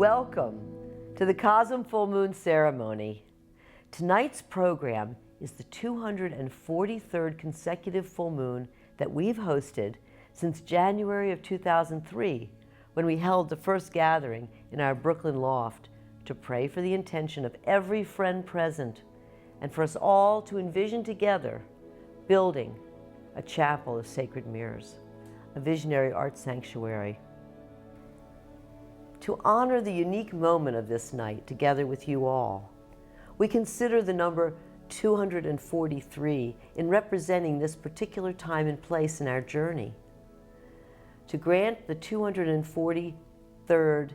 Welcome to the CoSM Full Moon Ceremony. Tonight's program is the 243rd consecutive full moon that we've hosted since January of 2003, when we held the first gathering in our Brooklyn loft to pray for the intention of every friend present and for us all to envision together building a chapel of sacred mirrors, a visionary art sanctuary. To honor the unique moment of this night together with you all, we consider the number 243 in representing this particular time and place in our journey. To grant the 243rd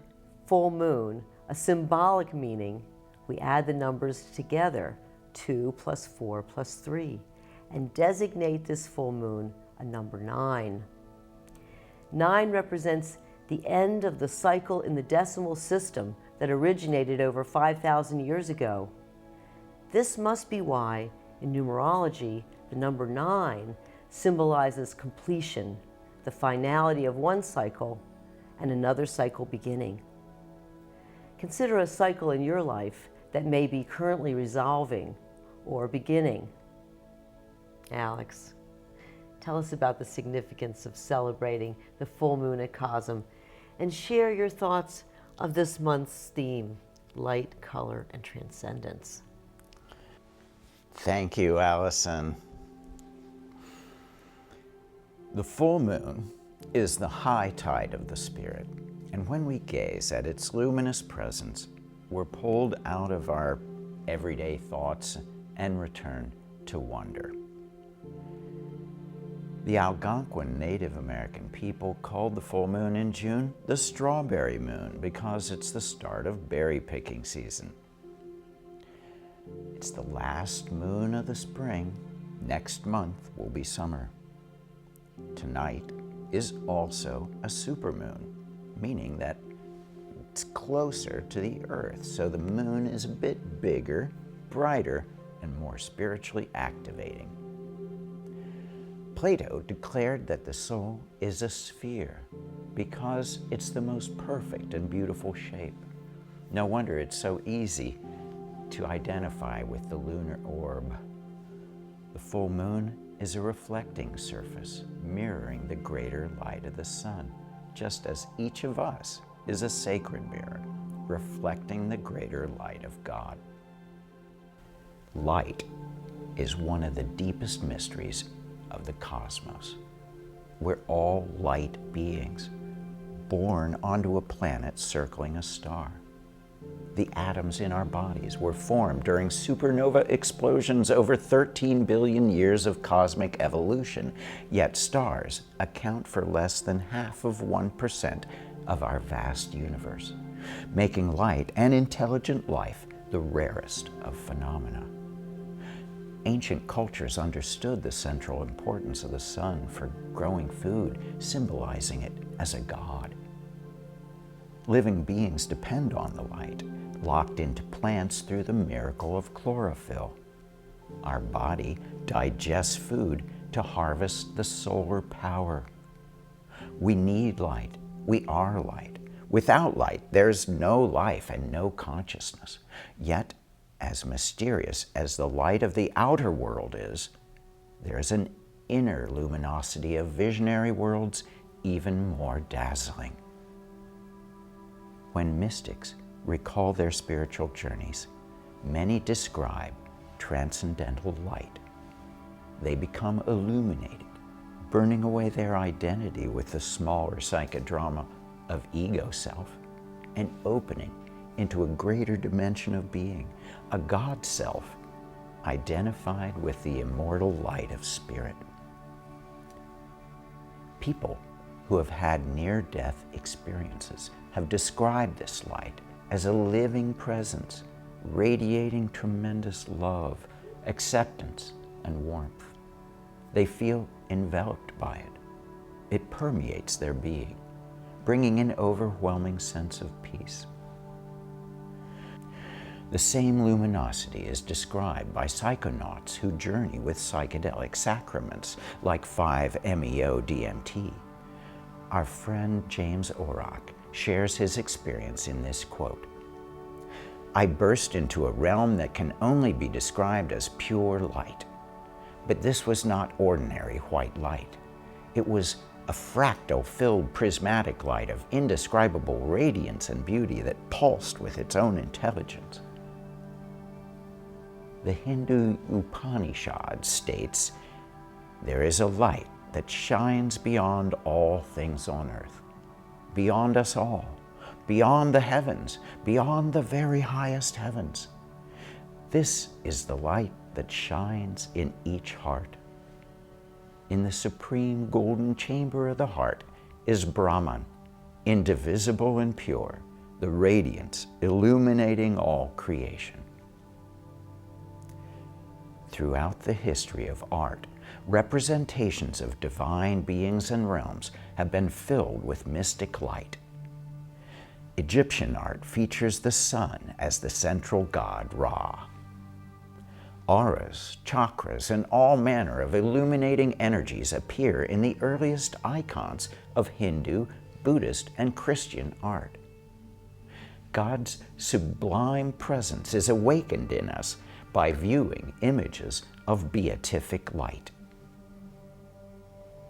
full moon a symbolic meaning, we add the numbers together, 2 plus 4 plus 3, and designate this full moon a number 9. 9 represents the end of the cycle in the decimal system that originated over 5,000 years ago. This must be why, in numerology, the number 9 symbolizes completion, the finality of one cycle and another cycle beginning. Consider a cycle in your life that may be currently resolving or beginning. Alex, tell us about the significance of celebrating the full moon at CoSM and share your thoughts of this month's theme, light, color, and transcendence. Thank you, Allyson. The full moon is the high tide of the spirit, and when we gaze at its luminous presence, we're pulled out of our everyday thoughts and return to wonder. The Algonquin Native American people called the full moon in June the strawberry moon because it's the start of berry picking season. It's the last moon of the spring. Next month will be summer. Tonight is also a supermoon, meaning that it's closer to the earth, so the moon is a bit bigger, brighter, and more spiritually activating. Plato declared that the soul is a sphere because it's the most perfect and beautiful shape. No wonder it's so easy to identify with the lunar orb. The full moon is a reflecting surface, mirroring the greater light of the sun, just as each of us is a sacred mirror, reflecting the greater light of God. Light is one of the deepest mysteries of the cosmos. We're all light beings, born onto a planet circling a star. The atoms in our bodies were formed during supernova explosions over 13 billion years of cosmic evolution, yet stars account for less than half of 1% of our vast universe, making light and intelligent life the rarest of phenomena. Ancient cultures understood the central importance of the sun for growing food, symbolizing it as a god. Living beings depend on the light, locked into plants through the miracle of chlorophyll. Our body digests food to harvest the solar power. We need light. We are light. Without light, there's no life and no consciousness. Yet, as mysterious as the light of the outer world is, there's an inner luminosity of visionary worlds even more dazzling. When mystics recall their spiritual journeys, many describe transcendental light. They become illuminated, burning away their identity with the smaller psychodrama of ego self and opening into a greater dimension of being, a God self, identified with the immortal light of spirit. People who have had near-death experiences have described this light as a living presence, radiating tremendous love, acceptance, and warmth. They feel enveloped by it. It permeates their being, bringing an overwhelming sense of peace. The same luminosity is described by psychonauts who journey with psychedelic sacraments like 5-MeO-DMT. Our friend James Orrock shares his experience in this quote: "I burst into a realm that can only be described as pure light. But this was not ordinary white light. It was a fractal-filled prismatic light of indescribable radiance and beauty that pulsed with its own intelligence." The Hindu Upanishad states, "There is a light that shines beyond all things on earth, beyond us all, beyond the heavens, beyond the very highest heavens. This is the light that shines in each heart. In the supreme golden chamber of the heart is Brahman, indivisible and pure, the radiance illuminating all creation." Throughout the history of art, representations of divine beings and realms have been filled with mystic light. Egyptian art features the sun as the central god Ra. Auras, chakras, and all manner of illuminating energies appear in the earliest icons of Hindu, Buddhist, and Christian art. God's sublime presence is awakened in us by viewing images of beatific light.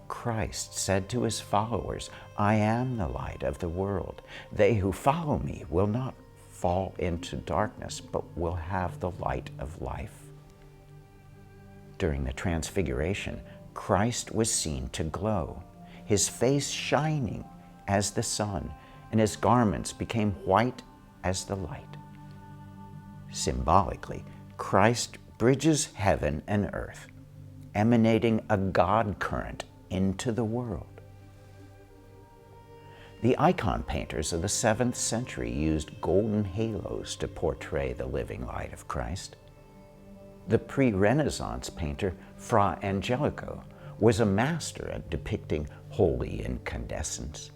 Christ said to his followers, "I am the light of the world. They who follow me will not fall into darkness, but will have the light of life." During the Transfiguration, Christ was seen to glow, his face shining as the sun, and his garments became white as the light. Symbolically, Christ bridges heaven and earth, emanating a God current into the world. The icon painters of the 7th century used golden halos to portray the living light of Christ. The pre-Renaissance painter Fra Angelico was a master at depicting holy incandescence.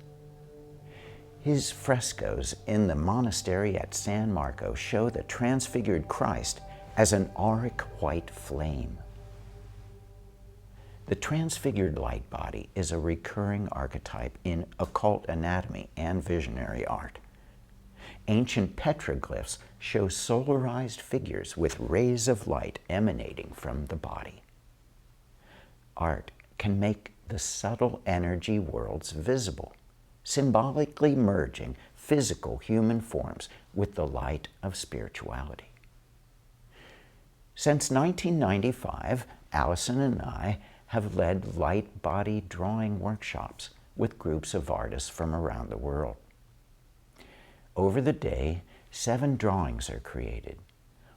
His frescoes in the monastery at San Marco show the transfigured Christ as an auric white flame. The transfigured light body is a recurring archetype in occult anatomy and visionary art. Ancient petroglyphs show solarized figures with rays of light emanating from the body. Art can make the subtle energy worlds visible, symbolically merging physical human forms with the light of spirituality. Since 1995, Allyson and I have led light body drawing workshops with groups of artists from around the world. Over the day, 7 drawings are created,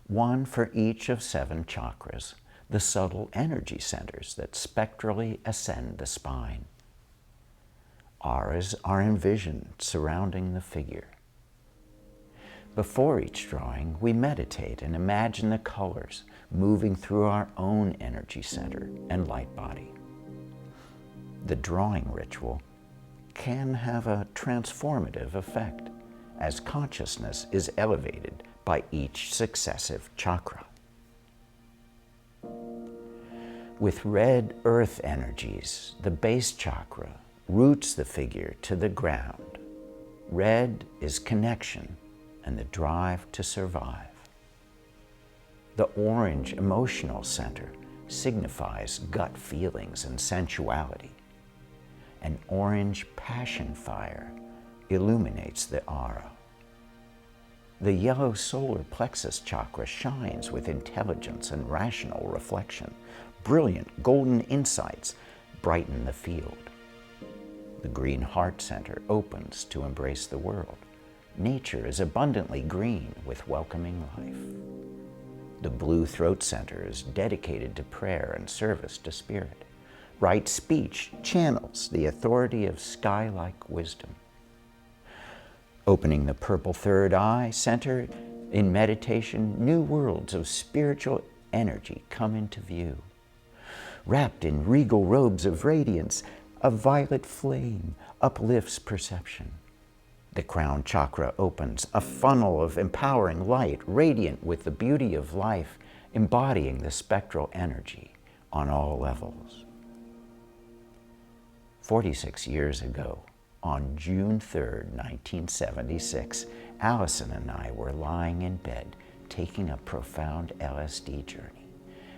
one for each of 7 chakras, the subtle energy centers that spectrally ascend the spine. Auras are envisioned surrounding the figure. Before each drawing, we meditate and imagine the colors moving through our own energy center and light body. The drawing ritual can have a transformative effect as consciousness is elevated by each successive chakra. With red earth energies, the base chakra roots the figure to the ground. Red is connection and the drive to survive. The orange emotional center signifies gut feelings and sensuality. An orange passion fire illuminates the aura. The yellow solar plexus chakra shines with intelligence and rational reflection. Brilliant golden insights brighten the field. The green heart center opens to embrace the world. Nature is abundantly green with welcoming life. The blue throat center is dedicated to prayer and service to spirit. Right speech channels the authority of sky-like wisdom. Opening the purple third eye center in meditation, new worlds of spiritual energy come into view. Wrapped in regal robes of radiance, a violet flame uplifts perception. The crown chakra opens, a funnel of empowering light, radiant with the beauty of life, embodying the spectral energy on all levels. 46 years ago, On June 3rd, 1976, Allyson and I were lying in bed taking a profound LSD journey,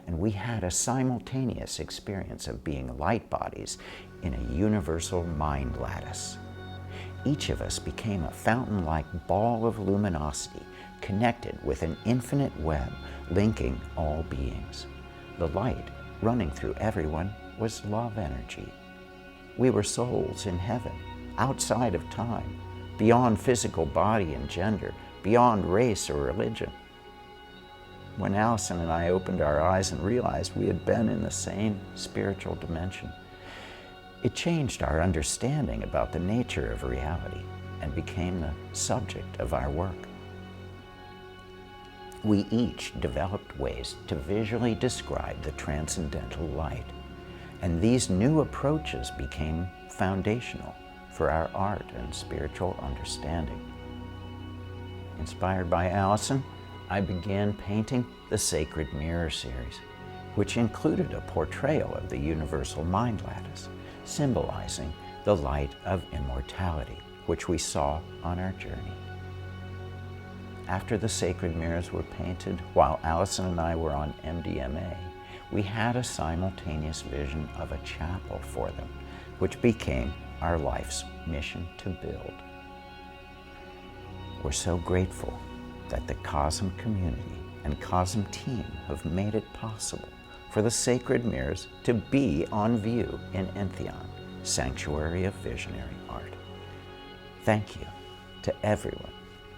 and we had a simultaneous experience of being light bodies in a universal mind lattice. Each of us became a fountain-like ball of luminosity connected with an infinite web linking all beings. The light running through everyone was love energy. We were souls in heaven, outside of time, beyond physical body and gender, beyond race or religion. When Allyson and I opened our eyes and realized we had been in the same spiritual dimension, it changed our understanding about the nature of reality and became the subject of our work. We each developed ways to visually describe the transcendental light, and these new approaches became foundational for our art and spiritual understanding. Inspired by Allyson, I began painting the Sacred Mirror series, which included a portrayal of the universal mind lattice, symbolizing the light of immortality, which we saw on our journey. After the sacred mirrors were painted, while Allyson and I were on MDMA, we had a simultaneous vision of a chapel for them, which became our life's mission to build. We're so grateful that the CoSM community and CoSM team have made it possible for the sacred mirrors to be on view in Entheon, Sanctuary of Visionary Art. Thank you to everyone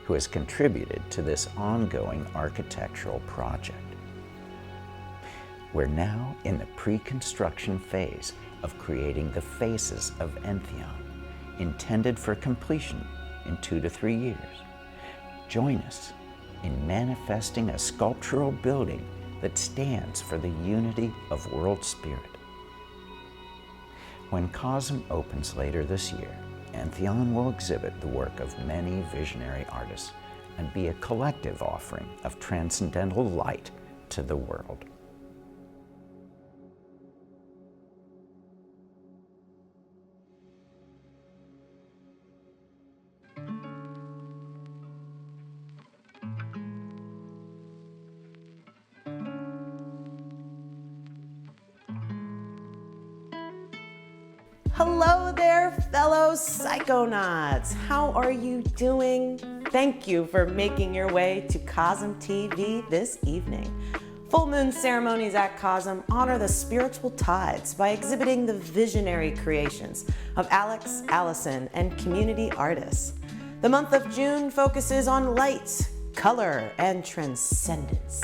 who has contributed to this ongoing architectural project. We're now in the pre-construction phase of creating the faces of Entheon, intended for completion in 2 to 3 years. Join us in manifesting a sculptural building that stands for the unity of world spirit. When CoSM opens later this year, Entheon will exhibit the work of many visionary artists and be a collective offering of transcendental light to the world. Hello there, fellow psychonauts. How are you doing? Thank you for making your way to CoSM TV this evening. Full moon ceremonies at CoSM honor the spiritual tides by exhibiting the visionary creations of Alex, Allyson, and community artists. The month of June focuses on light, color, and transcendence.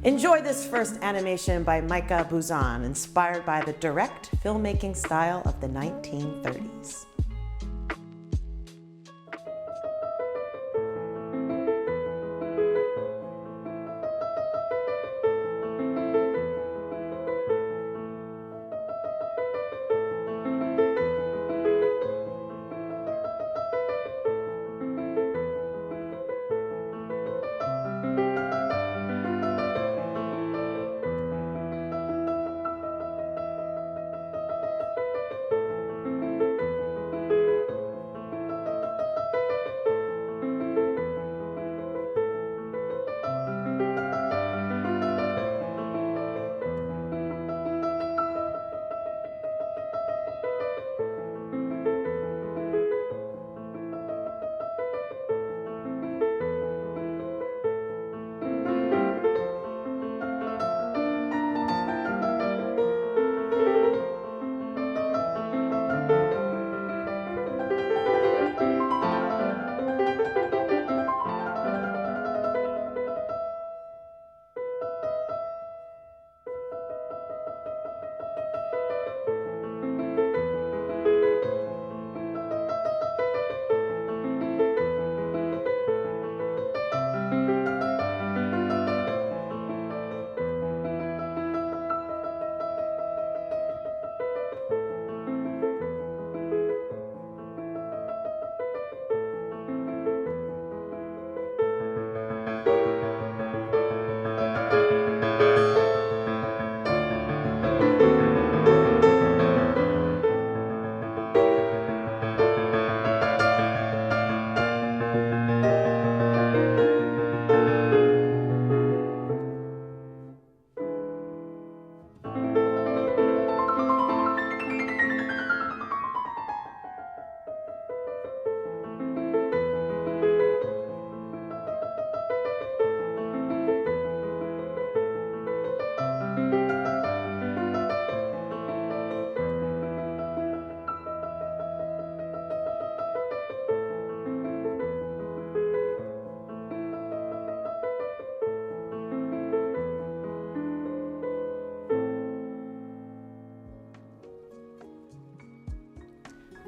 Enjoy this first animation by Micah Buzan, inspired by the direct filmmaking style of the 1930s.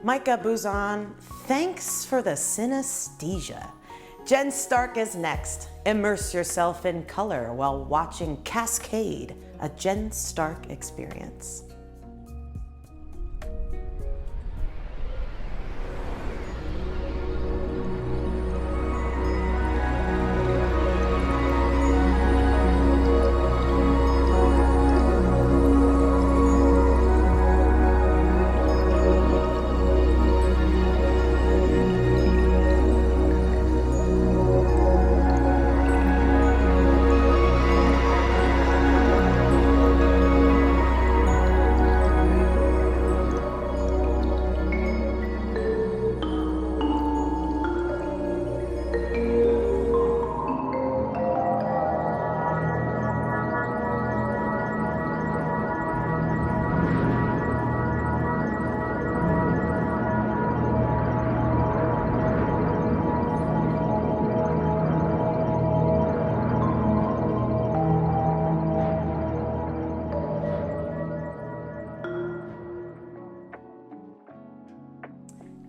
Micah Buzan, thanks for the synesthesia. Jen Stark is next. Immerse yourself in color while watching Cascade, a Jen Stark experience.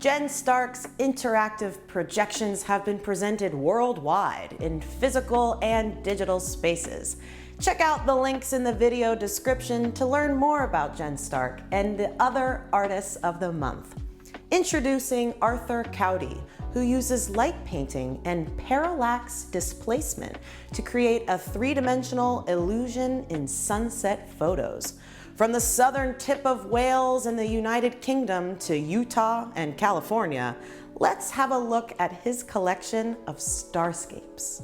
Jen Stark's interactive projections have been presented worldwide in physical and digital spaces. Check out the links in the video description to learn more about Jen Stark and the other artists of the month. Introducing Arthur Cauty, who uses light painting and parallax displacement to create a three-dimensional illusion in sunset photos. From the southern tip of Wales in the United Kingdom to Utah and California, let's have a look at his collection of starscapes.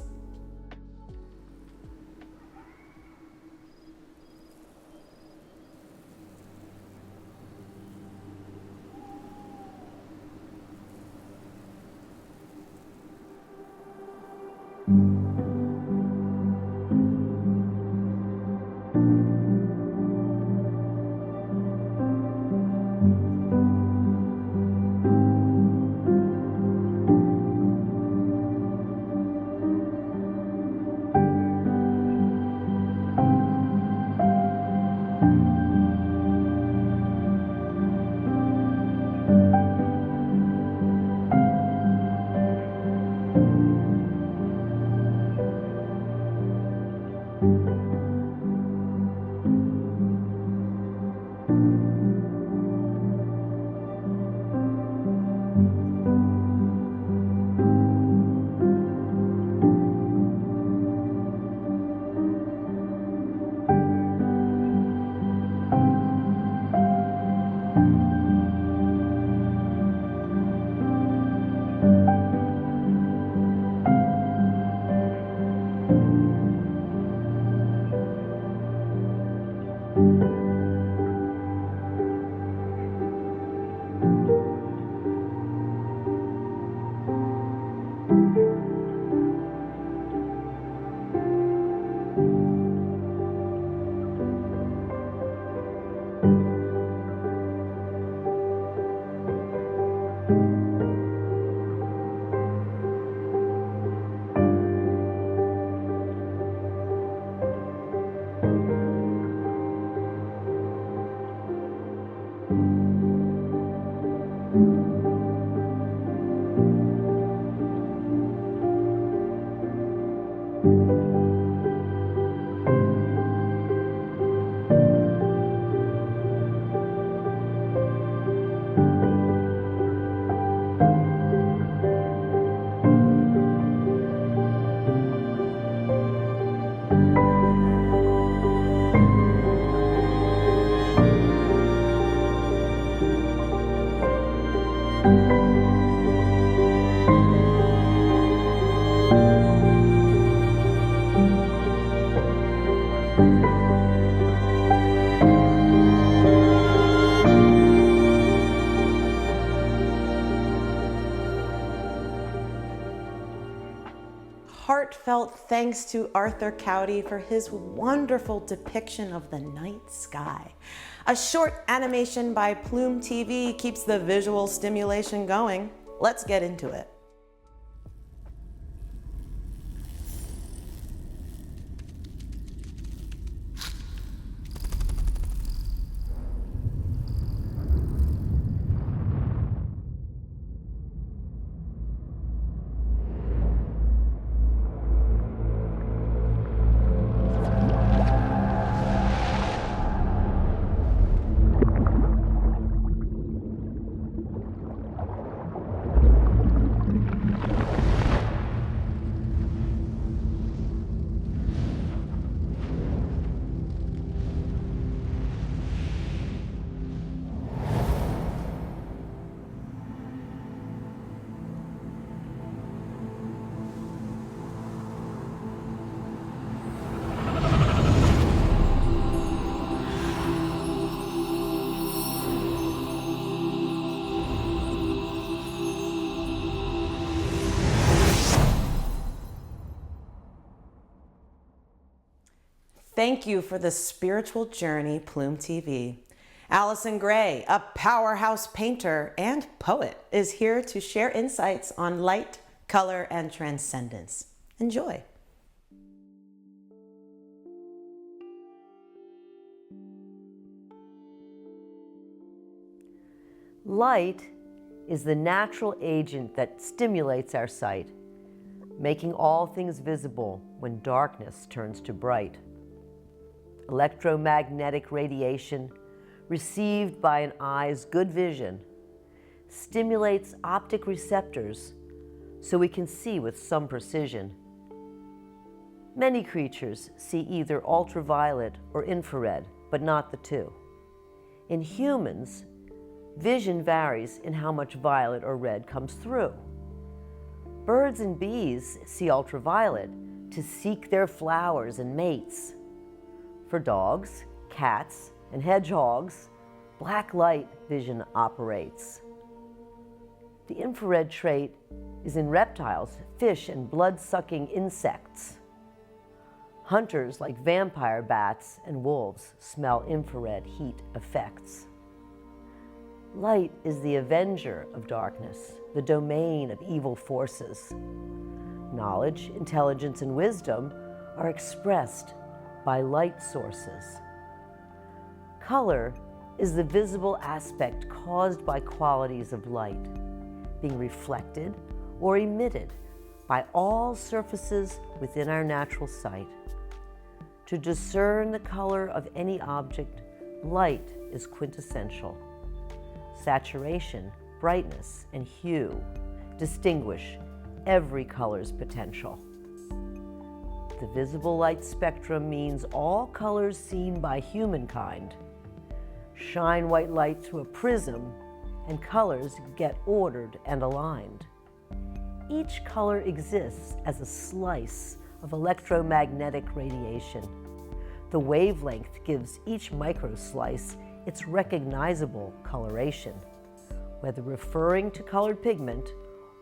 Heartfelt thanks to Arthur Cauty for his wonderful depiction of the night sky. A short animation by Plume TV keeps the visual stimulation going. Let's get into it. Thank you for the spiritual journey, Plume TV. Allyson Grey, a powerhouse painter and poet, is here to share insights on light, color, and transcendence. Enjoy. Light is the natural agent that stimulates our sight, making all things visible when darkness turns to bright. Electromagnetic radiation, received by an eye's good vision, stimulates optic receptors so we can see with some precision. Many creatures see either ultraviolet or infrared, but not the two. In humans, vision varies in how much violet or red comes through. Birds and bees see ultraviolet to seek their flowers and mates. For dogs, cats, and hedgehogs, black light vision operates. The infrared trait is in reptiles, fish, and blood-sucking insects. Hunters like vampire bats and wolves smell infrared heat effects. Light is the avenger of darkness, the domain of evil forces. Knowledge, intelligence, and wisdom are expressed by light sources. Color is the visible aspect caused by qualities of light, being reflected or emitted by all surfaces within our natural sight. To discern the color of any object, light is quintessential. Saturation, brightness, and hue distinguish every color's potential. The visible light spectrum means all colors seen by humankind. Shine white light through a prism, and colors get ordered and aligned. Each color exists as a slice of electromagnetic radiation. The wavelength gives each microslice its recognizable coloration. Whether referring to colored pigment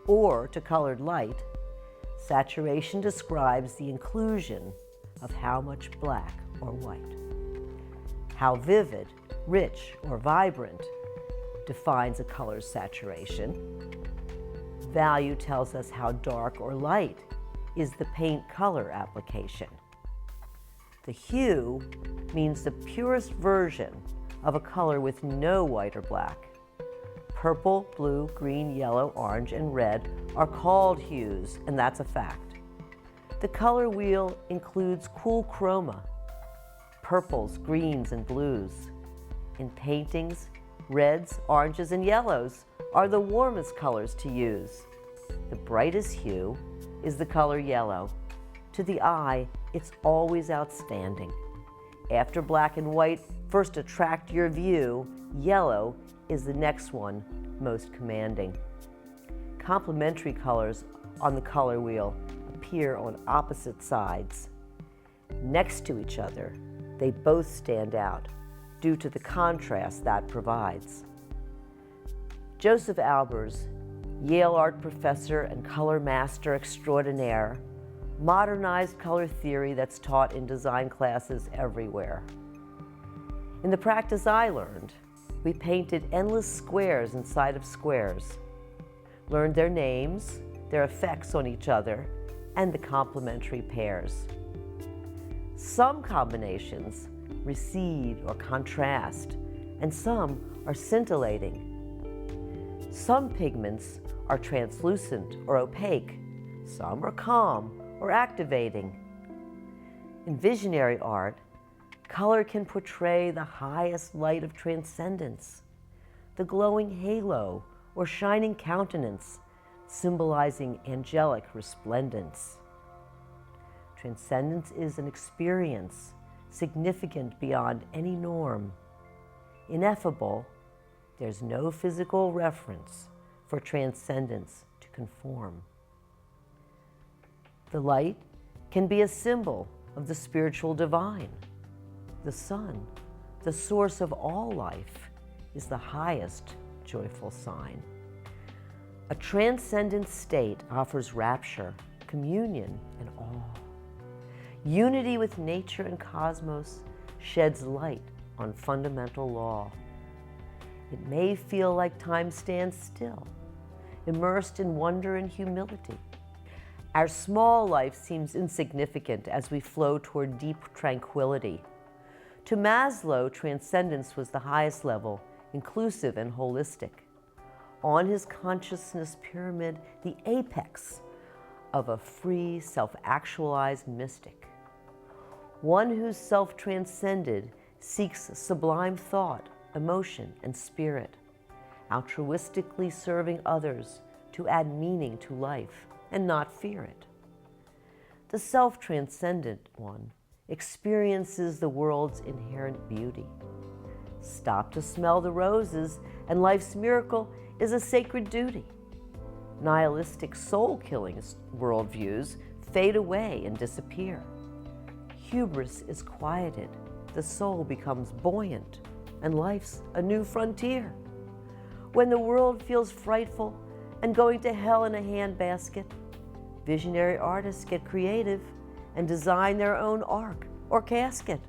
or to colored light, saturation describes the inclusion of how much black or white. How vivid, rich, or vibrant defines a color's saturation. Value tells us how dark or light is the paint color application. The hue means the purest version of a color with no white or black. Purple, blue, green, yellow, orange, and red are called hues, and that's a fact. The color wheel includes cool chroma, purples, greens, and blues. In paintings, reds, oranges, and yellows are the warmest colors to use. The brightest hue is the color yellow. To the eye, it's always outstanding. After black and white first attract your view, yellow is the next one most commanding. Complementary colors on the color wheel appear on opposite sides. Next to each other, they both stand out due to the contrast that provides. Joseph Albers, Yale art professor and color master extraordinaire, modernized color theory that's taught in design classes everywhere. In the practice I learned, we painted endless squares inside of squares, learned their names, their effects on each other, and the complementary pairs. Some combinations recede or contrast, and some are scintillating. Some pigments are translucent or opaque, some are calm or activating. In visionary art, color can portray the highest light of transcendence, the glowing halo or shining countenance, symbolizing angelic resplendence. Transcendence is an experience significant beyond any norm. Ineffable, there's no physical reference for transcendence to conform. The light can be a symbol of the spiritual divine. The sun, the source of all life, is the highest joyful sign. A transcendent state offers rapture, communion, and awe. Unity with nature and cosmos sheds light on fundamental law. It may feel like time stands still, immersed in wonder and humility. Our small life seems insignificant as we flow toward deep tranquility. To Maslow, transcendence was the highest level, inclusive and holistic. On his consciousness pyramid, the apex of a free, self-actualized mystic. One whose self transcended seeks sublime thought, emotion, and spirit, altruistically serving others to add meaning to life and not fear it. The self-transcendent one experiences the world's inherent beauty. Stop to smell the roses, and life's miracle is a sacred duty. Nihilistic soul-killing worldviews fade away and disappear. Hubris is quieted, the soul becomes buoyant, and life's a new frontier. When the world feels frightful and going to hell in a handbasket, visionary artists get creative and design their own ark or casket.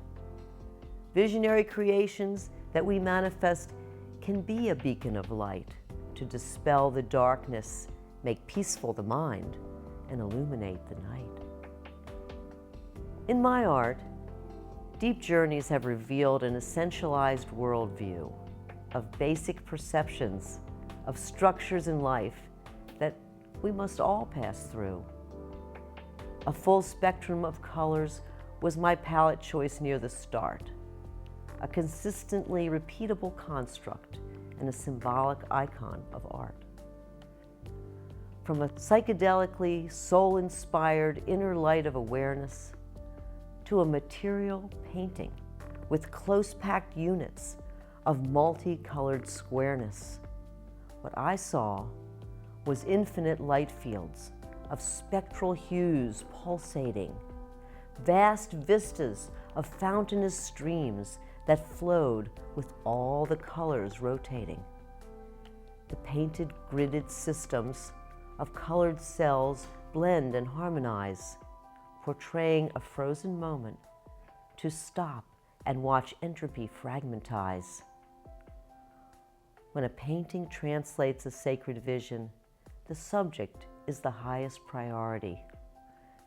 Visionary creations that we manifest can be a beacon of light to dispel the darkness, make peaceful the mind, and illuminate the night. In my art, deep journeys have revealed an essentialized worldview of basic perceptions of structures in life that we must all pass through. A full spectrum of colors was my palette choice near the start, a consistently repeatable construct and a symbolic icon of art. From a psychedelically soul-inspired inner light of awareness to a material painting with close-packed units of multicolored squareness, what I saw was infinite light fields of spectral hues pulsating, vast vistas of fountainous streams that flowed with all the colors rotating. The painted gridded systems of colored cells blend and harmonize, portraying a frozen moment to stop and watch entropy fragmentize. When a painting translates a sacred vision, the subject is the highest priority.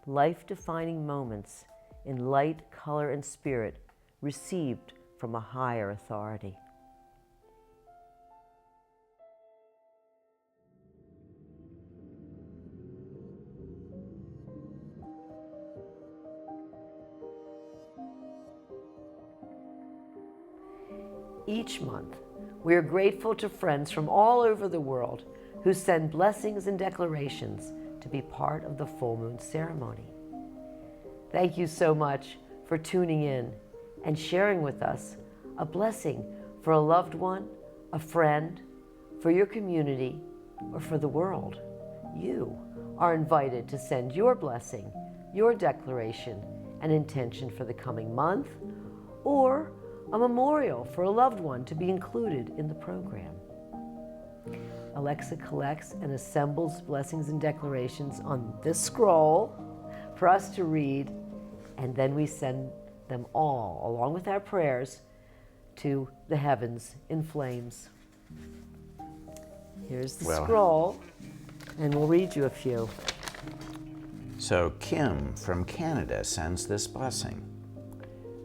Life-defining moments in light, color, and spirit received from a higher authority. Each month, we are grateful to friends from all over the world who send blessings and declarations to be part of the full moon ceremony. Thank you so much for tuning in and sharing with us a blessing for a loved one, a friend, for your community, or for the world. You are invited to send your blessing, your declaration, and intention for the coming month, or a memorial for a loved one to be included in the program. Alexa collects and assembles blessings and declarations on this scroll for us to read, and then we send them all, along with our prayers, to the heavens in flames. Here's the scroll, and we'll read you a few. So Kim from Canada sends this blessing.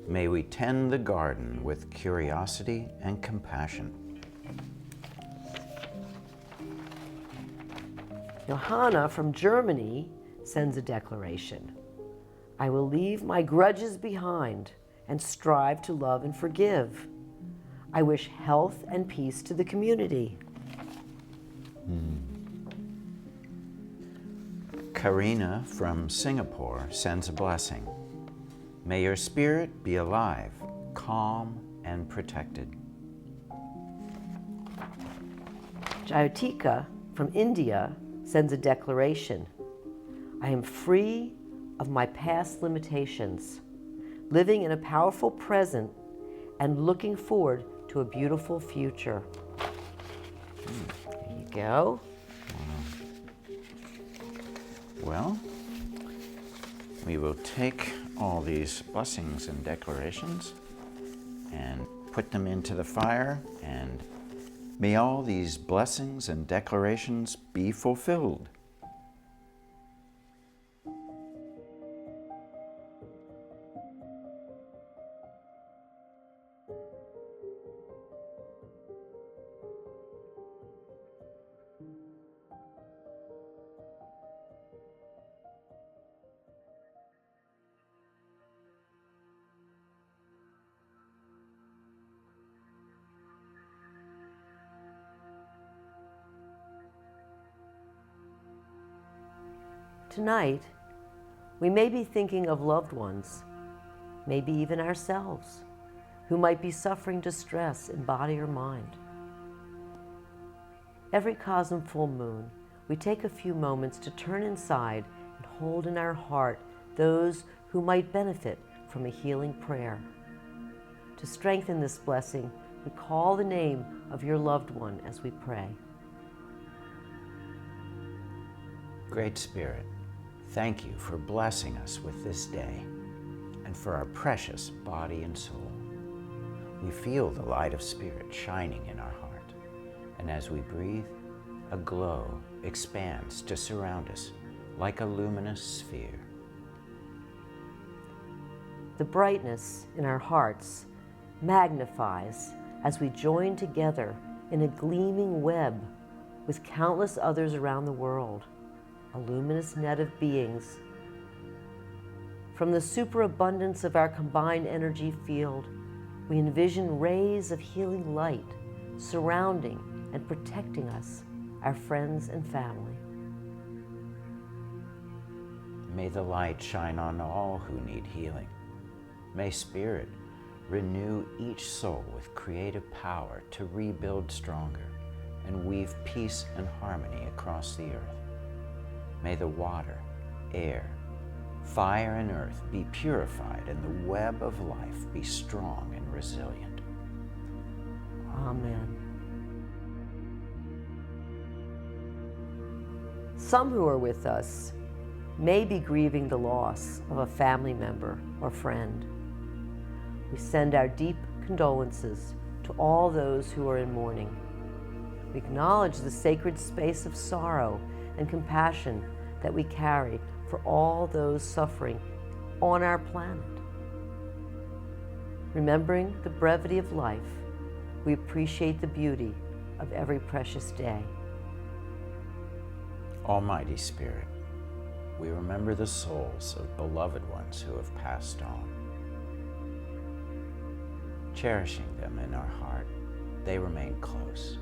May we tend the garden with curiosity and compassion. Johanna from Germany sends a declaration. I will leave my grudges behind and strive to love and forgive. I wish health and peace to the community. Karina from Singapore sends a blessing. May your spirit be alive, calm, and protected. Jayotika from India sends a declaration. I am free of my past limitations, living in a powerful present and looking forward to a beautiful future. There you go. Well, We will take all these blessings and declarations and put them into the fire, and may all these blessings and declarations be fulfilled. Tonight, we may be thinking of loved ones, maybe even ourselves, who might be suffering distress in body or mind. Every CoSM full moon, we take a few moments to turn inside and hold in our heart those who might benefit from a healing prayer. To strengthen this blessing, we call the name of your loved one as we pray. Great Spirit, thank you for blessing us with this day and for our precious body and soul. We feel the light of Spirit shining in our heart, and as we breathe, a glow expands to surround us like a luminous sphere. The brightness in our hearts magnifies as we join together in a gleaming web with countless others around the world, a luminous net of beings. From the superabundance of our combined energy field, we envision rays of healing light surrounding and protecting us, our friends and family. May the light shine on all who need healing. May Spirit renew each soul with creative power to rebuild stronger and weave peace and harmony across the earth. May the water, air, fire, and earth be purified and the web of life be strong and resilient. Amen. Some who are with us may be grieving the loss of a family member or friend. We send our deep condolences to all those who are in mourning. We acknowledge the sacred space of sorrow and compassion that we carry for all those suffering on our planet. Remembering the brevity of life, we appreciate the beauty of every precious day. Almighty Spirit, we remember the souls of beloved ones who have passed on. Cherishing them in our heart, they remain close.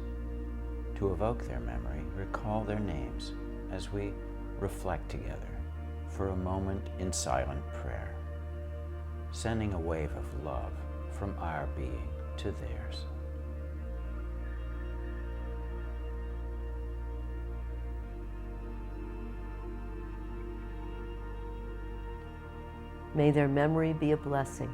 To evoke their memory, recall their names as we reflect together for a moment in silent prayer, sending a wave of love from our being to theirs. May their memory be a blessing.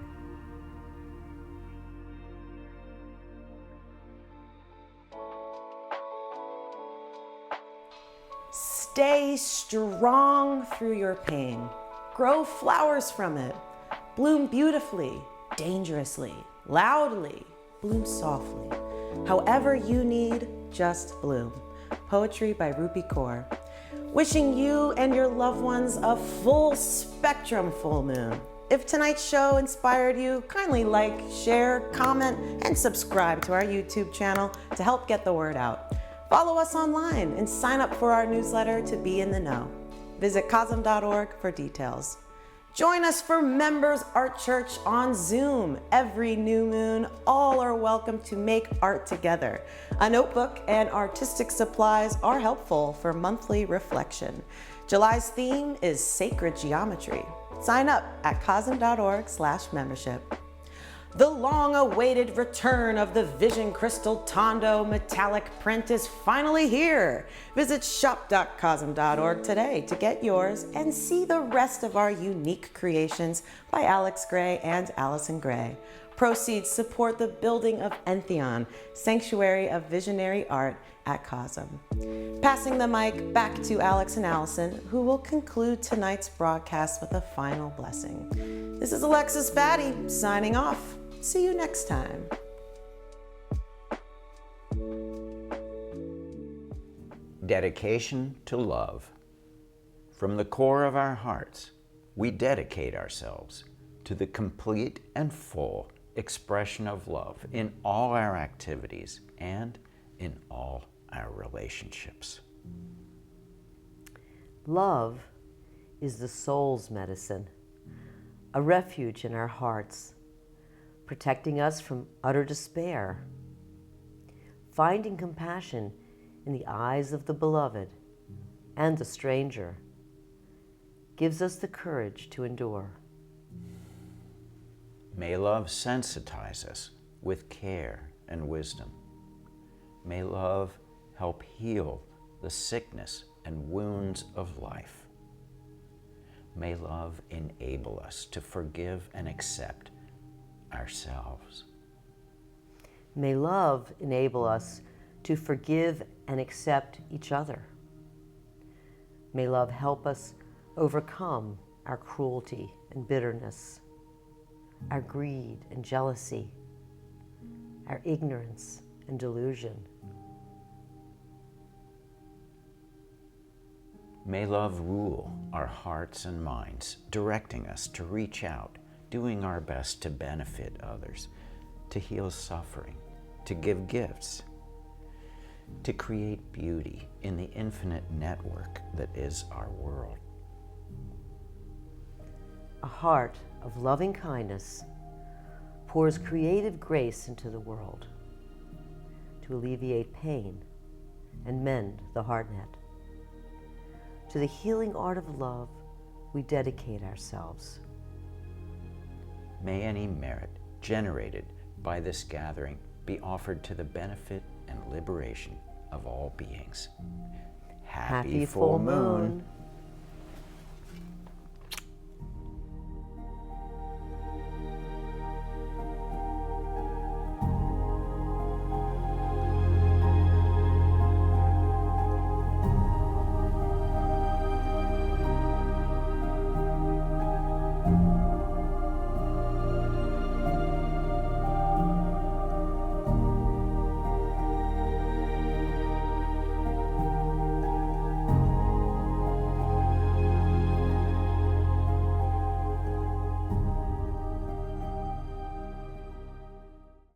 Stay strong through your pain. Grow flowers from it. Bloom beautifully, dangerously, loudly. Bloom softly. However you need, just bloom. Poetry by Rupi Kaur. Wishing you and your loved ones a full spectrum full moon. If tonight's show inspired you, kindly like, share, comment, and subscribe to our YouTube channel to help get the word out. Follow us online and sign up for our newsletter to be in the know. Visit CoSM.org for details. Join us for Members Art Church on Zoom every new moon. All are welcome to make art together. A notebook and artistic supplies are helpful for monthly reflection. July's theme is Sacred Geometry. Sign up at CoSM.org/membership. The long-awaited return of the Vision Crystal Tondo metallic print is finally here. Visit shop.cosm.org today to get yours and see the rest of our unique creations by Alex Grey and Allyson Grey. Proceeds support the building of Entheon, Sanctuary of Visionary Art at CoSM. Passing the mic back to Alex and Allyson, who will conclude tonight's broadcast with a final blessing. This is Alexis Batty signing off. See you next time. Dedication to love. From the core of our hearts, we dedicate ourselves to the complete and full expression of love in all our activities and in all our relationships. Love is the soul's medicine, a refuge in our hearts, protecting us from utter despair. Finding compassion in the eyes of the beloved and the stranger gives us the courage to endure. May love sensitize us with care and wisdom. May love help heal the sickness and wounds of life. May love enable us to forgive and accept ourselves. May love enable us to forgive and accept each other. May love help us overcome our cruelty and bitterness, our greed and jealousy, our ignorance and delusion. May love rule our hearts and minds, directing us to reach out, doing our best to benefit others, to heal suffering, to give gifts, to create beauty in the infinite network that is our world. A heart of loving kindness pours creative grace into the world to alleviate pain and mend the heart net. To the healing art of love, we dedicate ourselves. May any merit generated by this gathering be offered to the benefit and liberation of all beings. Happy full moon.